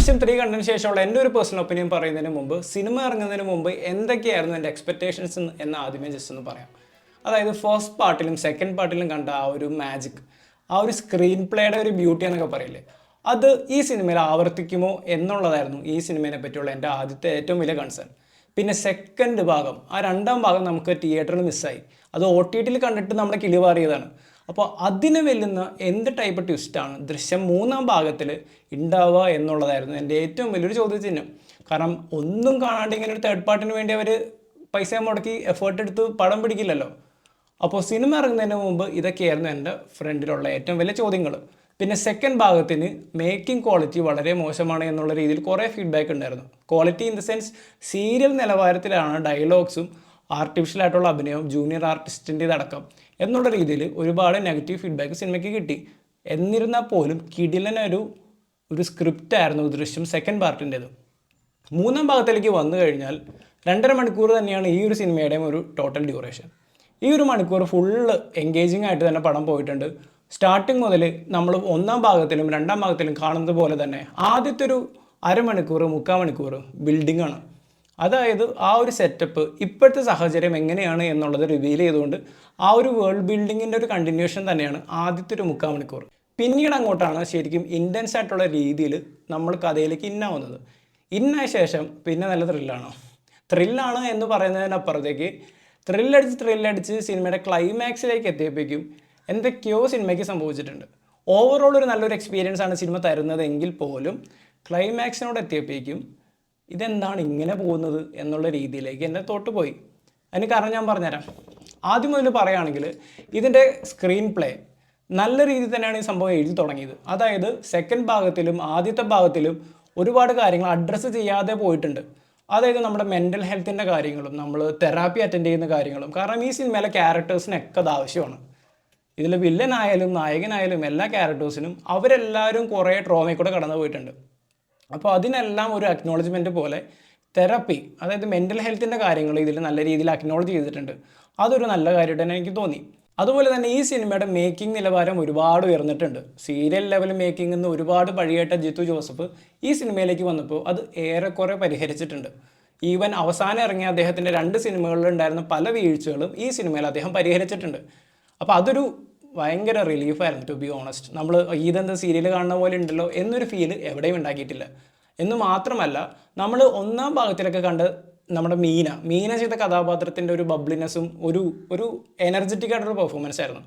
ദൃശ്യം 3 കണ്ടതിന് ശേഷമുള്ള എൻ്റെ ഒരു പേഴ്സണൽ ഒപ്പീനിയൻ പറയുന്നതിന് മുമ്പ് സിനിമ ഇറങ്ങുന്നതിന് മുമ്പ് എന്തൊക്കെയായിരുന്നു എൻ്റെ എക്സ്പെക്റ്റേഷൻസ് എന്ന് ആദ്യമേ ജസ്റ്റ് ഒന്ന് പറയാം. അതായത് ഫസ്റ്റ് പാർട്ടിലും സെക്കൻഡ് പാർട്ടിലും കണ്ട ആ ഒരു മാജിക്, ആ ഒരു സ്ക്രീൻ പ്ലേയുടെ ഒരു ബ്യൂട്ടി എന്നൊക്കെ പറയില്ലേ, അത് ഈ സിനിമയിൽ ആവർത്തിക്കുമോ എന്നുള്ളതായിരുന്നു ഈ സിനിമയെ പറ്റിയുള്ള എൻ്റെ ആദ്യത്തെ ഏറ്റവും വലിയ കൺസേൺ. പിന്നെ സെക്കൻഡ് ഭാഗം, ആ രണ്ടാം ഭാഗം നമുക്ക് തിയേറ്ററിൽ മിസ്സായി. അത് OTT കണ്ടിട്ട് നമ്മുടെ കിളിവാറിയതാണ്. അപ്പോൾ അതിന് വെല്ലുന്ന എന്ത് ടൈപ്പ് ട്വിസ്റ്റാണ് ദൃശ്യം 3-ാം ഭാഗത്തിൽ ഉണ്ടാവുക എന്നുള്ളതായിരുന്നു എൻ്റെ ഏറ്റവും വലിയൊരു ചോദ്യചിഹ്നം. കാരണം ഒന്നും കാണാണ്ട് ഇങ്ങനെ ഒരു തേർഡ് പാർട്ടിന് വേണ്ടി അവർ പൈസ മുടക്കി എഫേർട്ട് എടുത്ത് പടം പിടിക്കില്ലല്ലോ. അപ്പോൾ സിനിമ ഇറങ്ങുന്നതിന് മുമ്പ് ഇതൊക്കെയായിരുന്നു എൻ്റെ ഫ്രണ്ടിലുള്ള ഏറ്റവും വലിയ ചോദ്യങ്ങൾ. പിന്നെ സെക്കൻഡ് ഭാഗത്തിന് മേക്കിംഗ് ക്വാളിറ്റി വളരെ മോശമാണ് എന്നുള്ള രീതിയിൽ കുറേ ഫീഡ്ബാക്ക് ഉണ്ടായിരുന്നു. Quality in the sense serial നിലവാരത്തിലാണ് ഡയലോഗ്സും ആർട്ടിഫിഷ്യൽ ആയിട്ടുള്ള അഭിനയവും ജൂനിയർ ആർട്ടിസ്റ്റിൻ്റെ അടക്കം എന്നുള്ള രീതിയിൽ ഒരുപാട് നെഗറ്റീവ് ഫീഡ്ബാക്ക് സിനിമയ്ക്ക് കിട്ടി. എന്നിരുന്നാൽ പോലും കിടിലനൊരു സ്ക്രിപ്റ്റായിരുന്നു ദൃശ്യം സെക്കൻഡ് പാർട്ടിൻ്റേത്. 3-ാം ഭാഗത്തിലേക്ക് വന്നു കഴിഞ്ഞാൽ 2.5 മണിക്കൂർ തന്നെയാണ് ഈ ഒരു സിനിമയുടെയും ഒരു ടോട്ടൽ ഡ്യൂറേഷൻ. ഈ ഒരു മണിക്കൂർ ഫുള്ള് എൻഗേജിങ് ആയിട്ട് തന്നെ പടം പോയിട്ടുണ്ട്. സ്റ്റാർട്ടിങ് മുതൽ നമ്മൾ 1-ാം ഭാഗത്തിലും 2-ാം ഭാഗത്തിലും കാണുന്നത് പോലെ തന്നെ ആദ്യത്തെ ഒരു അരമണിക്കൂർ 3/4 മണിക്കൂർ ബിൽഡിംഗ് ആണ്. അതായത് ആ ഒരു സെറ്റപ്പ് ഇപ്പോഴത്തെ സാഹചര്യം എങ്ങനെയാണ് എന്നുള്ളത് റിവീൽ ചെയ്തുകൊണ്ട് ആ ഒരു വേൾഡ് ബിൽഡിങ്ങിൻ്റെ ഒരു കണ്ടിന്യൂഷൻ തന്നെയാണ് ആദ്യത്തെ ഒരു 3/4 മണിക്കൂർ. പിന്നീട് അങ്ങോട്ടാണ് ശരിക്കും ഇൻറ്റൻസ് ആയിട്ടുള്ള രീതിയിൽ നമ്മൾ കഥയിലേക്ക് ഇന്നാവുന്നത്. ഇന്നായ ശേഷം പിന്നെ നല്ല ത്രില്ലാണ് എന്ന് പറയുന്നതിനപ്പുറത്തേക്ക് ത്രില്ലടിച്ച് സിനിമയുടെ ക്ലൈമാക്സിലേക്ക് എത്തിയപ്പോഴേക്കും എന്തൊക്കെയോ സിനിമയ്ക്ക് സംഭവിച്ചിട്ടുണ്ട്. ഓവറോൾ ഒരു നല്ലൊരു എക്സ്പീരിയൻസ് ആണ് സിനിമ തരുന്നതെങ്കിൽ പോലും ക്ലൈമാക്സിനോട് എത്തിയപ്പോഴേക്കും ഇതെന്താണ് ഇങ്ങനെ പോകുന്നത് എന്നുള്ള രീതിയിലേക്ക് എൻ്റെ തോട്ട് പോയി. അതിന് കാരണം ഞാൻ പറഞ്ഞുതരാം. ആദ്യം മുതൽ പറയുകയാണെങ്കിൽ ഇതിൻ്റെ സ്ക്രീൻ പ്ലേ നല്ല രീതിയിൽ തന്നെയാണ് ഈ സംഭവം എഴുതി തുടങ്ങിയത്. അതായത് സെക്കൻഡ് ഭാഗത്തിലും ആദ്യത്തെ ഭാഗത്തിലും ഒരുപാട് കാര്യങ്ങൾ അഡ്രസ്സ് ചെയ്യാതെ പോയിട്ടുണ്ട്. അതായത് നമ്മുടെ മെൻ്റൽ ഹെൽത്തിൻ്റെ കാര്യങ്ങളും നമ്മൾ തെറാപ്പി അറ്റൻഡ് ചെയ്യുന്ന കാര്യങ്ങളും. കാരണം ഈ സിനിമയിലെ ക്യാരക്ടേഴ്സിനൊക്കെ അത് ആവശ്യമാണ്. ഇതിൽ വില്ലനായാലും നായകനായാലും എല്ലാ ക്യാരക്ടേഴ്സിനും അവരെല്ലാവരും കുറേ ട്രോമയിൽ കൂടെ കടന്നു പോയിട്ടുണ്ട്. അപ്പോൾ അതിനെല്ലാം ഒരു അക്നോളജ്മെൻറ്റ് പോലെ തെറപ്പി, അതായത് മെൻ്റൽ ഹെൽത്തിൻ്റെ കാര്യങ്ങൾ ഇതിൽ നല്ല രീതിയിൽ അക്നോളജ് ചെയ്തിട്ടുണ്ട്. അതൊരു നല്ല കാര്യമായിട്ട് തന്നെ എനിക്ക് തോന്നി. അതുപോലെ തന്നെ ഈ സിനിമയുടെ മേക്കിംഗ് നിലവാരം ഒരുപാട് ഉയർന്നിട്ടുണ്ട്. സീരിയൽ ലെവൽ മേക്കിംഗ് എന്ന് ഒരുപാട് പഴിയേട്ട ജിത്തു ജോസഫ് ഈ സിനിമയിലേക്ക് വന്നപ്പോൾ അത് ഏറെക്കുറെ പരിഹരിച്ചിട്ടുണ്ട്. ഈവൻ അവസാനം ഇറങ്ങിയ അദ്ദേഹത്തിൻ്റെ 2 സിനിമകളിലുണ്ടായിരുന്ന പല വീഴ്ചകളും ഈ സിനിമയിൽ അദ്ദേഹം പരിഹരിച്ചിട്ടുണ്ട്. അപ്പോൾ അതൊരു ഭയങ്കര റിലീഫായിരുന്നു ടു ബി ഓണസ്റ്റ്. നമ്മൾ ഇതെന്താ സീരിയൽ കാണുന്ന പോലെ ഉണ്ടല്ലോ എന്നൊരു ഫീൽ എവിടെയും ഉണ്ടാക്കിയിട്ടില്ല. എന്ന് മാത്രമല്ല, നമ്മൾ 1-ാം ഭാഗത്തിലൊക്കെ കണ്ട് നമ്മുടെ മീന ചെയ്ത കഥാപാത്രത്തിൻ്റെ ഒരു ബബ്ലിനെസ്സും ഒരു എനർജറ്റിക് ആയിട്ടുള്ള പെർഫോമൻസ് ആയിരുന്നു.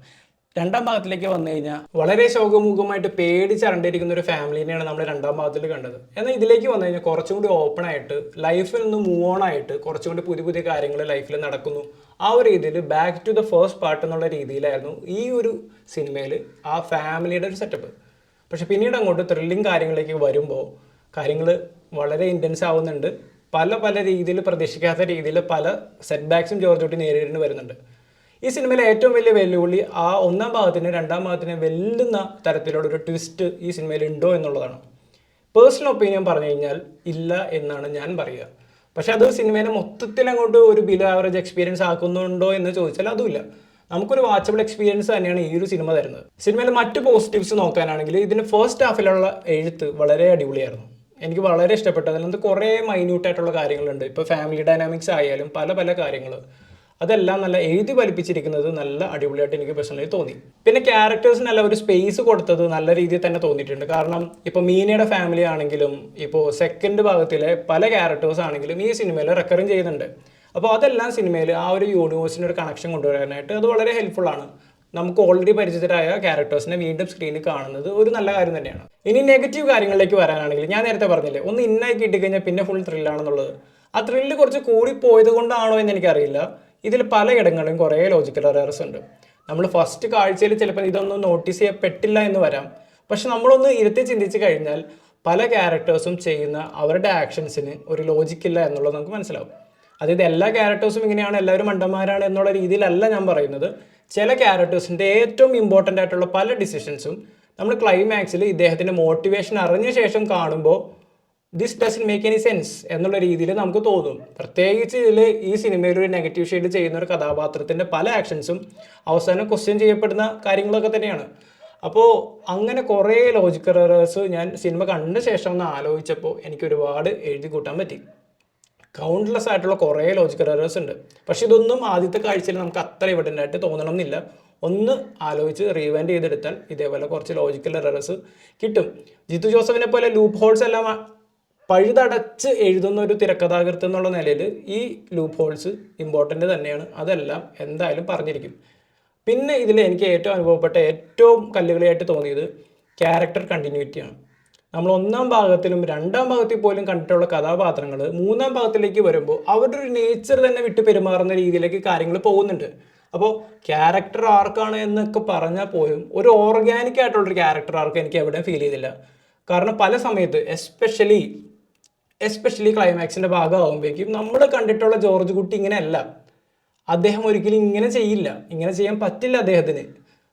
2-ാം ഭാഗത്തിലേക്ക് വന്നു കഴിഞ്ഞാൽ വളരെ ശോകമുഖമായിട്ട് പേടിച്ചറണ്ടിരിക്കുന്ന ഒരു ഫാമിലിനെയാണ് നമ്മൾ 2-ാം ഭാഗത്തിൽ കണ്ടത്. എന്നാൽ ഇതിലേക്ക് വന്നു കഴിഞ്ഞാൽ കുറച്ചും കൂടി ഓപ്പൺ ആയിട്ട് ലൈഫിൽ നിന്ന് മൂവ് ഓൺ ആയിട്ട് കുറച്ചും കൂടി പുതിയ കാര്യങ്ങൾ ലൈഫിൽ നടക്കുന്നു. ആ ഒരു രീതിയിൽ back to the first part എന്നുള്ള രീതിയിലായിരുന്നു ഈ ഒരു സിനിമയിൽ ആ ഫാമിലിയുടെ ഒരു സെറ്റപ്പ്. പക്ഷെ പിന്നീട് അങ്ങോട്ട് ത്രില്ലിങ് കാര്യങ്ങളിലേക്ക് വരുമ്പോൾ കാര്യങ്ങൾ വളരെ ഇൻറ്റൻസ് ആവുന്നുണ്ട്. പല രീതിയിൽ പ്രതീക്ഷിക്കാത്ത രീതിയിൽ പല സെറ്റ് ബാക്സും ജോർജ് കുട്ടി നേരിടേണ്ടി വരുന്നുണ്ട്. ഈ സിനിമയിലെ ഏറ്റവും വലിയ വെല്ലുവിളി ആ 1-ാം ഭാഗത്തിന് 2-ാം ഭാഗത്തിന് വെല്ലുന്ന തരത്തിലുള്ള ഒരു ട്വിസ്റ്റ് ഈ സിനിമയിൽ ഉണ്ടോ എന്നുള്ളതാണ്. പേഴ്സണൽ ഒപ്പീനിയൻ പറഞ്ഞു കഴിഞ്ഞാൽ ഇല്ല എന്നാണ് ഞാൻ പറയുക. പക്ഷെ അത് സിനിമേനെ മൊത്തത്തിൽ അങ്ങോട്ട് ഒരു ബിലോ ആവറേജ് എക്സ്പീരിയൻസ് ആക്കുന്നുണ്ടോ എന്ന് ചോദിച്ചാൽ അതുമില്ല. നമുക്കൊരു വാച്ചബിൾ എക്സ്പീരിയൻസ് തന്നെയാണ് ഈ ഒരു സിനിമ തരുന്നത്. സിനിമയിലെ മറ്റ് പോസിറ്റീവ്സ് നോക്കാനാണെങ്കിൽ ഇതിൻ്റെ ഫസ്റ്റ് ഹാഫിലുള്ള എഴുത്ത് വളരെ അടിപൊളിയായിരുന്നു. എനിക്ക് വളരെ ഇഷ്ടപ്പെട്ടു. അതിനകത്ത് കുറേ മൈന്യൂട്ടായിട്ടുള്ള കാര്യങ്ങളുണ്ട്. ഇപ്പോൾ ഫാമിലി ഡൈനാമിക്സ് ആയാലും പല കാര്യങ്ങൾ, അതെല്ലാം നല്ല എഴുതി ഫലിപ്പിച്ചിരിക്കുന്നത് നല്ല അടിപൊളിയായിട്ട് എനിക്ക് പേഴ്സണലി തോന്നി. പിന്നെ ക്യാരക്ടേഴ്സിനെല്ലാം ഒരു സ്പേസ് കൊടുത്തത് നല്ല രീതിയിൽ തന്നെ തോന്നിയിട്ടുണ്ട്. കാരണം ഇപ്പോൾ മീനയുടെ ഫാമിലി ആണെങ്കിലും ഇപ്പോൾ സെക്കൻഡ് ഭാഗത്തിലെ പല ക്യാരക്ടേഴ്സ് ആണെങ്കിലും ഈ സിനിമയിൽ റെക്കറിങ് ചെയ്യുന്നുണ്ട്. അപ്പോൾ അതെല്ലാം സിനിമയിൽ ആ ഒരു യൂണിവേഴ്സിൻ്റെ ഒരു കണക്ഷൻ കൊണ്ടുവരാനായിട്ട് അത് വളരെ ഹെൽപ്ഫുള്ളാണ്. നമുക്ക് ഓൾറെഡി പരിചിതരായ ക്യാരക്ടേഴ്സിനെ വീണ്ടും സ്ക്രീനിൽ കാണുന്നത് ഒരു നല്ല കാര്യം തന്നെയാണ്. ഇനി നെഗറ്റീവ് കാര്യങ്ങളിലേക്ക് വരാനാണെങ്കിൽ ഞാൻ നേരത്തെ പറഞ്ഞില്ലേ, ഒന്ന് ഇന്നായി കിട്ടിക്കഴിഞ്ഞാൽ പിന്നെ ഫുൾ ത്രില്ലാണെന്നുള്ളത്. ആ ത്രില്ല് കുറച്ച് കൂടിപ്പോയത് കൊണ്ടാണോ എന്ന് എനിക്കറിയില്ല. ഇതിൽ പലയിടങ്ങളിലും കുറേ ലോജിക്കൽ എറേഴ്സ് ഉണ്ട്. നമ്മൾ ഫസ്റ്റ് കാഴ്ചയിൽ ചിലപ്പോൾ ഇതൊന്നും നോട്ടീസ് ചെയ്യപ്പെട്ടില്ല എന്ന് വരാം. പക്ഷെ നമ്മളൊന്ന് ഇരുത്തി ചിന്തിച്ച് കഴിഞ്ഞാൽ പല ക്യാരക്ടേഴ്സും ചെയ്യുന്ന അവരുടെ ആക്ഷൻസിന് ഒരു ലോജിക്കില്ല എന്നുള്ളത് നമുക്ക് മനസ്സിലാവും. അതായത് എല്ലാ ക്യാരക്ടേഴ്സും ഇങ്ങനെയാണ്, എല്ലാവരും മണ്ടന്മാരാണ് എന്നുള്ള രീതിയിലല്ല ഞാൻ പറയുന്നത്. ചില ക്യാരക്ടേഴ്സിൻ്റെ ഏറ്റവും ഇമ്പോർട്ടൻ്റ് ആയിട്ടുള്ള പല ഡിസിഷൻസും നമ്മൾ ക്ലൈമാക്സിൽ ഇദ്ദേഹത്തിൻ്റെ മോട്ടിവേഷൻ അറിഞ്ഞ ശേഷം കാണുമ്പോൾ this doesn't make any sense എന്നുള്ള രീതിയിൽ നമുക്ക് തോന്നും. പ്രത്യേകിച്ച് ഇതിൽ ഈ സിനിമയിൽ ഒരു നെഗറ്റീവ് ഷെയ്ഡ് ചെയ്യുന്ന ഒരു കഥാപാത്രത്തിൻ്റെ പല ആക്ഷൻസും അവസാനം ക്വസ്റ്റ്യൻ ചെയ്യപ്പെടുന്ന കാര്യങ്ങളൊക്കെ തന്നെയാണ്. അപ്പോൾ അങ്ങനെ കുറേ ലോജിക്കൽ എറേഴ്സ് ഞാൻ സിനിമ കണ്ട ശേഷം ഒന്ന് ആലോചിച്ചപ്പോൾ എനിക്ക് ഒരുപാട് എഴുതി കൂട്ടാൻ പറ്റി. കൗണ്ട്ലെസ് ആയിട്ടുള്ള കുറേ ലോജിക്കൽ എറേഴ്സ് ഉണ്ട്. പക്ഷെ ഇതൊന്നും ആദ്യത്തെ കാഴ്ചയിൽ നമുക്ക് അത്ര എവിഡൻ്റ് ആയിട്ട് തോന്നണം എന്നില്ല. ഒന്ന് ആലോചിച്ച് റീവൈൻഡ് ചെയ്തെടുത്താൽ ഇതേപോലെ കുറച്ച് ലോജിക്കൽ എറേഴ്സ് കിട്ടും. ജിത്തു ജോസഫിനെ പോലെ ലൂപ്പ് ഹോൾസ് എല്ലാം പഴുതടച്ച് എഴുതുന്ന ഒരു തിരക്കഥാകൃത്ത് എന്നുള്ള നിലയിൽ ഈ ലൂപ്പ് ഹോൾസ് ഇമ്പോർട്ടൻ്റ് തന്നെയാണ്. അതെല്ലാം എന്തായാലും പറഞ്ഞിരിക്കും. പിന്നെ ഇതിൽ എനിക്ക് ഏറ്റവും അനുഭവപ്പെട്ട ഏറ്റവും കല്ലുകളിയായിട്ട് തോന്നിയത് ക്യാരക്ടർ കണ്ടിന്യൂറ്റിയാണ്. നമ്മൾ ഒന്നാം ഭാഗത്തിലും രണ്ടാം ഭാഗത്തിൽ പോലും കണ്ടിട്ടുള്ള കഥാപാത്രങ്ങൾ മൂന്നാം ഭാഗത്തിലേക്ക് വരുമ്പോൾ അവരുടെ ഒരു നേച്ചർ തന്നെ വിട്ട് പെരുമാറുന്ന രീതിയിലേക്ക് കാര്യങ്ങൾ പോകുന്നുണ്ട്. അപ്പോൾ ക്യാരക്ടർ ആർക്കാണ് എന്നൊക്കെ പറഞ്ഞാൽ പോലും ഒരു ഓർഗാനിക് ആയിട്ടുള്ളൊരു ക്യാരക്ടർ ആർക്ക് എനിക്ക് എവിടെയും ഫീൽ ചെയ്തില്ല. കാരണം പല സമയത്ത് എസ്പെഷ്യലി ക്ലൈമാക്സിൻ്റെ ഭാഗമാകുമ്പോഴേക്കും നമ്മൾ കണ്ടിട്ടുള്ള ജോർജ് കുട്ടി ഇങ്ങനെയല്ല. അദ്ദേഹം ഒരിക്കലും ഇങ്ങനെ ചെയ്യില്ല, ഇങ്ങനെ ചെയ്യാൻ പറ്റില്ല അദ്ദേഹത്തിന്.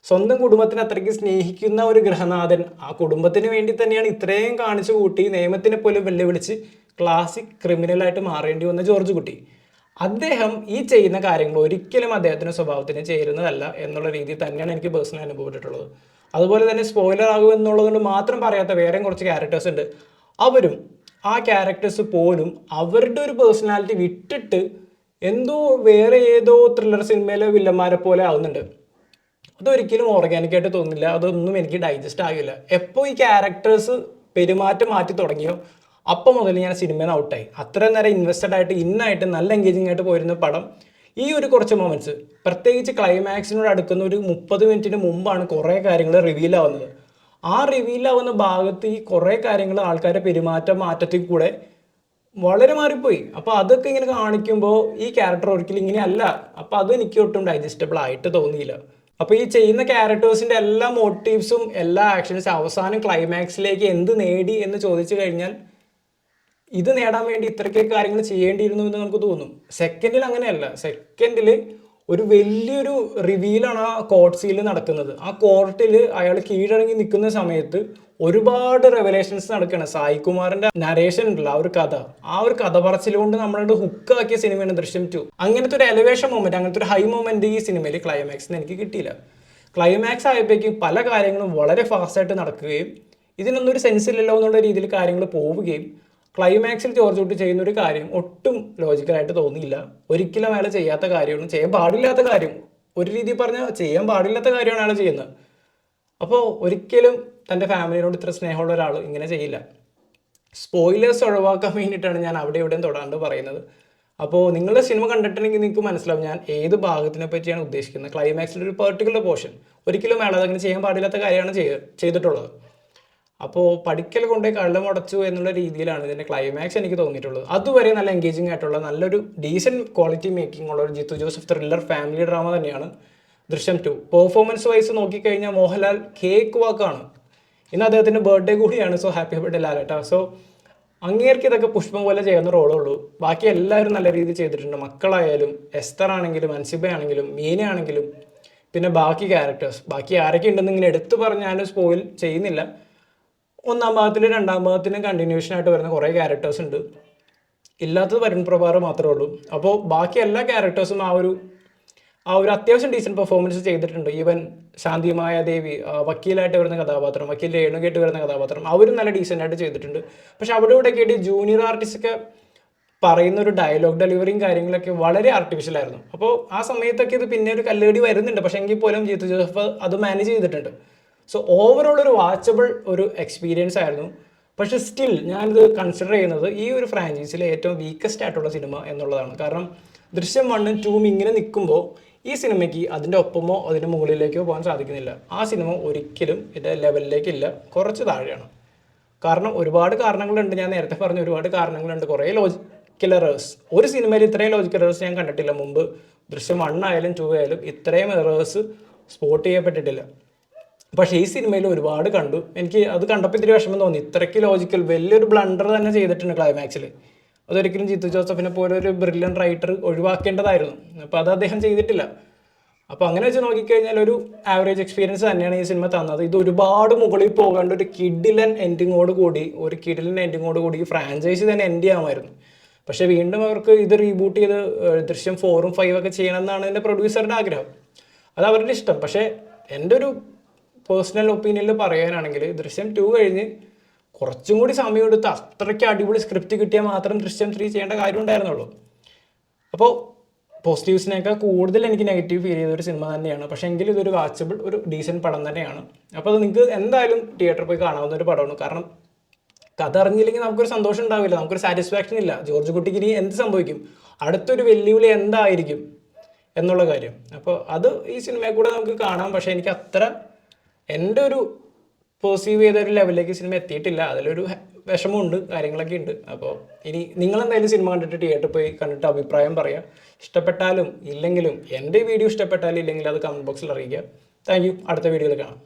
സ്വന്തം കുടുംബത്തിന് അത്രയ്ക്ക് സ്നേഹിക്കുന്ന ഒരു ഗൃഹനാഥൻ ആ കുടുംബത്തിന് വേണ്ടി തന്നെയാണ് ഇത്രയും കാണിച്ചു കൂട്ടി നിയമത്തിനെ പോലും വെല്ലുവിളിച്ച് ക്ലാസിക് ക്രിമിനലായിട്ട് മാറേണ്ടി വന്ന ജോർജ് കുട്ടി. അദ്ദേഹം ഈ ചെയ്യുന്ന കാര്യങ്ങൾ ഒരിക്കലും അദ്ദേഹത്തിൻ്റെ സ്വഭാവത്തിന് ചേരുന്നതല്ല എന്നുള്ള രീതിയിൽ തന്നെയാണ് എനിക്ക് പേഴ്സണലി അനുഭവപ്പെട്ടിട്ടുള്ളത്. അതുപോലെ തന്നെ സ്പോയിലർ ആകും എന്നുള്ളതുകൊണ്ട് മാത്രം പറയാത്ത വേറെയും കുറച്ച് ക്യാരക്ടേഴ്സ് ഉണ്ട്. അവരും ആ ക്യാരക്ടേഴ്സ് പോലും അവരുടെ ഒരു പേഴ്സണാലിറ്റി വിട്ടിട്ട് എന്തോ വേറെ ഏതോ ത്രില്ലർ സിനിമയിലെ വില്ലന്മാരെ പോലെ ആവുന്നുണ്ട്. അതൊരിക്കലും ഓർഗാനിക്കായിട്ട് തോന്നില്ല. അതൊന്നും എനിക്ക് ഡൈജസ്റ്റ് ആകില്ല. എപ്പോൾ ഈ ക്യാരക്ടേഴ്സ് പെരുമാറ്റം മാറ്റി തുടങ്ങിയോ അപ്പം മുതൽ ഞാൻ സിനിമയിൽ നിന്ന് ഔട്ടായി. അത്രയും നേരം ഇൻവെസ്റ്റഡ് ആയിട്ട് ഇന്നായിട്ട് നല്ല എൻഗേജിങ് ആയിട്ട് പോയിരുന്ന പടം ഈ ഒരു കുറച്ച് മൊമെൻറ്റ്സ്, പ്രത്യേകിച്ച് ക്ലൈമാക്സിനോട് അടുക്കുന്ന ഒരു 30 മിനിറ്റിന് മുമ്പാണ് കുറേ കാര്യങ്ങൾ റിവീൽ ആവുന്നത്. ആ റിവീൽ ആവുന്ന ഭാഗത്ത് ഈ കുറേ കാര്യങ്ങൾ ആൾക്കാരുടെ മാറ്റത്തിൽ കൂടെ വളരെ മാറിപ്പോയി. അപ്പോൾ അതൊക്കെ ഇങ്ങനെ കാണിക്കുമ്പോൾ ഈ ക്യാരക്ടർ ഒരിക്കലും ഇങ്ങനെയല്ല. അപ്പോൾ അത് എനിക്ക് ഒട്ടും ഡൈജസ്റ്റബിൾ ആയിട്ട് തോന്നിയില്ല. അപ്പോൾ ഈ ചെയ്യുന്ന ക്യാരക്ടേഴ്സിൻ്റെ എല്ലാ മോട്ടീവ്സും എല്ലാ ആക്ഷൻസും അവസാനം ക്ലൈമാക്സിലേക്ക് എന്ത് നേടി എന്ന് ചോദിച്ചു കഴിഞ്ഞാൽ ഇത് നേടാൻ വേണ്ടി ഇത്രയ്ക്ക് കാര്യങ്ങൾ ചെയ്യേണ്ടിയിരുന്നു എന്ന് നമുക്ക് തോന്നും. സെക്കൻഡിൽ അങ്ങനെയല്ല. സെക്കൻഡിൽ ഒരു വലിയൊരു റിവീലാണ് ആ കോർട്ട് സീനിൽ നടക്കുന്നത്. ആ കോർട്ടിൽ അയാൾ കീഴടങ്ങി നിൽക്കുന്ന സമയത്ത് ഒരുപാട് റെവലേഷൻസ് നടക്കുകയാണ്. സായികുമാറിന്റെ നരേഷൻ ഉണ്ടല്ലോ, ആ ഒരു കഥ പറച്ചിലുകൊണ്ട് നമ്മളോട് ഹുക്കാക്കിയ സിനിമയാണ് ദൃശ്യം 2. അങ്ങനത്തെ ഒരു എലവേഷൻ മൊമെന്റ്, അങ്ങനത്തെ ഒരു ഹൈ മൊമെന്റ് ഈ സിനിമയിൽ ക്ലൈമാക്സിന് എനിക്ക് കിട്ടിയില്ല. ക്ലൈമാക്സ് ആയപ്പോഴേക്കും പല കാര്യങ്ങളും വളരെ ഫാസ്റ്റായിട്ട് നടക്കുകയും ഇതിനൊന്നും ഒരു സെൻസ് ഇല്ലല്ലോ എന്നുള്ള രീതിയിൽ കാര്യങ്ങൾ പോവുകയും ക്ലൈമാക്സിൽ ജോർജ് കുട്ടി ചെയ്യുന്ന ഒരു കാര്യം ഒട്ടും ലോജിക്കലായിട്ട് തോന്നിയില്ല. ഒരിക്കലും അയാൾ ചെയ്യാത്ത കാര്യമാണ്, ചെയ്യാൻ പാടില്ലാത്ത കാര്യം, ഒരു രീതിയിൽ പറഞ്ഞാൽ ചെയ്യാൻ പാടില്ലാത്ത കാര്യമാണ് അയാൾ ചെയ്യുന്നത്. അപ്പോൾ ഒരിക്കലും തൻ്റെ ഫാമിലിയോട് ഇത്ര സ്നേഹമുള്ള ഒരാൾ ഇങ്ങനെ ചെയ്യില്ല. സ്പോയിലേഴ്സ് ഒഴിവാക്കാൻ വേണ്ടിയിട്ടാണ് ഞാൻ അവിടെ ഇവിടെയും തൊടാണ്ട് പറയുന്നത്. അപ്പോൾ നിങ്ങളുടെ സിനിമ കണ്ടിട്ടുണ്ടെങ്കിൽ നിങ്ങൾക്ക് മനസ്സിലാവും ഞാൻ ഏത് ഭാഗത്തിനെ പറ്റിയാണ് ഉദ്ദേശിക്കുന്നത്. ക്ലൈമാക്സിൻ്റെ ഒരു പെർട്ടിക്കുലർ പോർഷൻ ഒരിക്കലും അയാൾ അതങ്ങനെ ചെയ്യാൻ പാടില്ലാത്ത കാര്യമാണ് ചെയ്തിട്ടുള്ളത്. അപ്പോൾ പഠിക്കൽ കൊണ്ടേ കള്ളം ഉടച്ചു എന്നുള്ള രീതിയിലാണ് ഇതിൻ്റെ ക്ലൈമാക്സ് എനിക്ക് തോന്നിയിട്ടുള്ളത്. അതുവരെ നല്ല എൻഗേജിങ് ആയിട്ടുള്ള നല്ലൊരു ഡീസൻറ്റ് ക്വാളിറ്റി മേക്കിംഗ് ഉള്ള ഒരു Jeethu Joseph thriller family drama Drishyam ദൃശ്യം 2. പെർഫോമൻസ് വൈസ് നോക്കിക്കഴിഞ്ഞാൽ മോഹൻലാൽ കേക്ക് വാക്കാണ്. ഇന്ന് അദ്ദേഹത്തിൻ്റെ ബർത്ത്ഡേ കൂടിയാണ്. സോ ഹാപ്പി ബർത്ത്ഡേ ലാലേട്ടാ. സോ അങ്ങേർക്ക് ഇതൊക്കെ പുഷ്പം പോലെ ചെയ്യുന്ന റോളുള്ളൂ. ബാക്കി എല്ലാവരും നല്ല രീതിയിൽ ചെയ്തിട്ടുണ്ട്. മക്കളായാലും എസ്തർ ആണെങ്കിലും അൻസിബ ആണെങ്കിലും മീന ആണെങ്കിലും പിന്നെ ബാക്കി ക്യാരക്ടേഴ്സ്, ബാക്കി ആരൊക്കെ ഉണ്ടെന്ന് ഇങ്ങനെ എടുത്തു പറഞ്ഞാലും സ്പോയിൽ ചെയ്യുന്നില്ല. ഒന്നാം ഭാഗത്തിലും രണ്ടാം ഭാഗത്തിനും കണ്ടിന്യൂഷൻ ആയിട്ട് വരുന്ന കുറേ ക്യാരക്ടേഴ്സ് ഉണ്ട്. ഇല്ലാത്തത് വരുൺ പ്രഭാർ മാത്രമേ ഉള്ളൂ. അപ്പോൾ ബാക്കി എല്ലാ ക്യാരക്ടേഴ്സും ആ ഒരു അത്യാവശ്യം ഡീസൻറ്റ് പെർഫോമൻസ് ചെയ്തിട്ടുണ്ട്. ഈവൻ ശാന്തിമായ ദേവി വക്കീലായിട്ട് വരുന്ന കഥാപാത്രം, വക്കീൽ രേണുകയായിട്ട് വരുന്ന കഥാപാത്രം, അവരും നല്ല ഡീസൻ്റ് ആയിട്ട് ചെയ്തിട്ടുണ്ട്. പക്ഷെ അവിടെ ഇവിടെയൊക്കെ ആയിട്ട് ജൂനിയർ ആർട്ടിസ്റ്റൊക്കെ പറയുന്ന ഒരു ഡയലോഗ് ഡെലിവറിയും കാര്യങ്ങളൊക്കെ വളരെ ആർട്ടിഫിഷ്യലായിരുന്നു. അപ്പോൾ ആ സമയത്തൊക്കെ ഇത് പിന്നെ ഒരു കല്ലുകടി വരുന്നുണ്ട്. പക്ഷേ എങ്കിൽ പോലും ജിത്തു ജോസഫ് അത് മാനേജ് ചെയ്തിട്ടുണ്ട്. സോ ഓവറോൾ ഒരു വാച്ചബിൾ ഒരു എക്സ്പീരിയൻസ് ആയിരുന്നു. പക്ഷെ സ്റ്റിൽ ഞാനിത് കൺസിഡർ ചെയ്യുന്നത് ഈ ഒരു ഫ്രാഞ്ചൈസിയിലെ ഏറ്റവും വീക്കസ്റ്റ് ആയിട്ടുള്ള സിനിമ എന്നുള്ളതാണ്. കാരണം ദൃശ്യം 1ഉം 2ഉം ഇങ്ങനെ നിൽക്കുമ്പോൾ ഈ സിനിമയ്ക്ക് അതിൻ്റെ ഒപ്പമോ അതിൻ്റെ മുകളിലേക്കോ പോകാൻ സാധിക്കുന്നില്ല. ആ സിനിമ ഒരിക്കലും ഇതിൻ്റെ ലെവലിലേക്കില്ല, കുറച്ച് താഴെയാണ്. കാരണം ഒരുപാട് കാരണങ്ങളുണ്ട്. ഞാൻ നേരത്തെ പറഞ്ഞ ഒരുപാട് കാരണങ്ങളുണ്ട്. കുറേ ലോജിക്കൽ എറേഴ്സ്, ഒരു സിനിമയിൽ ഇത്രയും ലോജിക്കൽ എറേഴ്സ് ഞാൻ കണ്ടിട്ടില്ല മുമ്പ്. ദൃശ്യം 1 ആയാലും 2 ആയാലും ഇത്രയും എറേഴ്സ് സ്പോട്ട് ചെയ്യപ്പെട്ടിട്ടില്ല. പക്ഷേ ഈ സിനിമയിൽ ഒരുപാട് കണ്ടു. എനിക്ക് അത് കണ്ടപ്പോൾ ഇത്തിരി വിഷമം തോന്നി. ഇത്രയ്ക്ക് ലോജിക്കൽ വലിയൊരു ബ്ലണ്ടർ തന്നെ ചെയ്തിട്ടുണ്ട് ക്ലൈമാക്സിൽ. അതൊരിക്കലും ജിത്തു ജോസഫിനെ പോലെ ഒരു ബ്രില്യൻ റൈറ്റർ ഒഴിവാക്കേണ്ടതായിരുന്നു. അപ്പോൾ അത് അദ്ദേഹം ചെയ്തിട്ടില്ല. അപ്പോൾ അങ്ങനെ വെച്ച് നോക്കിക്കഴിഞ്ഞാൽ ഒരു ആവറേജ് എക്സ്പീരിയൻസ് തന്നെയാണ് ഈ സിനിമ തന്നത്. ഇത് ഒരുപാട് മുകളിൽ പോകേണ്ട ഒരു കിഡിലൻ എൻഡിങ്ങോട് കൂടി ഈ ഫ്രാഞ്ചൈസി തന്നെ എൻഡ് ചെയ്യാമായിരുന്നു. പക്ഷേ വീണ്ടും അവർക്ക് ഇത് റീബൂട്ട് ചെയ്ത് ദൃശ്യം 4ഉം 5ഉം ഒക്കെ ചെയ്യണമെന്നാണ് എൻ്റെ പ്രൊഡ്യൂസറുടെ ആഗ്രഹം. അത് അവരുടെ ഇഷ്ടം. പക്ഷേ എൻ്റെ ഒരു പേഴ്സണൽ ഒപ്പീനിയനിൽ പറയാനാണെങ്കിൽ ദൃശ്യം 2 കഴിഞ്ഞ് കുറച്ചും കൂടി സമയം എടുത്ത് അത്രയ്ക്ക് അടിപൊളി സ്ക്രിപ്റ്റ് കിട്ടിയാൽ മാത്രം ദൃശ്യം 3 ചെയ്യേണ്ട കാര്യം ഉണ്ടായിരുന്നുള്ളൂ. അപ്പോൾ പോസിറ്റീവ്സിനേക്കാൾ കൂടുതൽ എനിക്ക് നെഗറ്റീവ് ഫീൽ ചെയ്ത ഒരു സിനിമ തന്നെയാണ്. പക്ഷേ എങ്കിലും ഇതൊരു വാച്ചബിൾ ഒരു ഡീസൻറ്റ് പടം തന്നെയാണ്. അപ്പോൾ അത് നിങ്ങൾക്ക് എന്തായാലും തിയേറ്ററിൽ പോയി കാണാവുന്ന ഒരു പടമാണ്. കാരണം കഥ അറിഞ്ഞില്ലെങ്കിൽ നമുക്കൊരു സന്തോഷം ഉണ്ടാവില്ല, നമുക്കൊരു സാറ്റിസ്ഫാക്ഷൻ ഇല്ല. ജോർജ് കുട്ടിക്ക് ഇനി എന്ത് സംഭവിക്കും, അടുത്തൊരു വെല്ലുവിളി എന്തായിരിക്കും എന്നുള്ള കാര്യം. അപ്പോൾ അത് ഈ സിനിമയെ കൂടെ നമുക്ക് കാണാം. പക്ഷേ എനിക്ക് അത്ര എൻ്റെ ഒരു പെർസീവ് ചെയ്ത ഒരു ലെവലിലേക്ക് സിനിമ എത്തിയിട്ടില്ല. അതിലൊരു വിഷമമുണ്ട്, കാര്യങ്ങളൊക്കെ ഉണ്ട്. അപ്പോൾ ഇനി നിങ്ങളെന്തായാലും സിനിമ കണ്ടിട്ട് തിയേറ്ററിൽ പോയി കണ്ടിട്ട് അഭിപ്രായം പറയുക. ഇഷ്ടപ്പെട്ടാലും ഇല്ലെങ്കിലും, എൻ്റെ വീഡിയോ ഇഷ്ടപ്പെട്ടാലും ഇല്ലെങ്കിൽ അത് കമൻറ്റ് ബോക്സിൽ അറിയിക്കുക. Thank you. അടുത്ത വീഡിയോയിൽ കാണാം.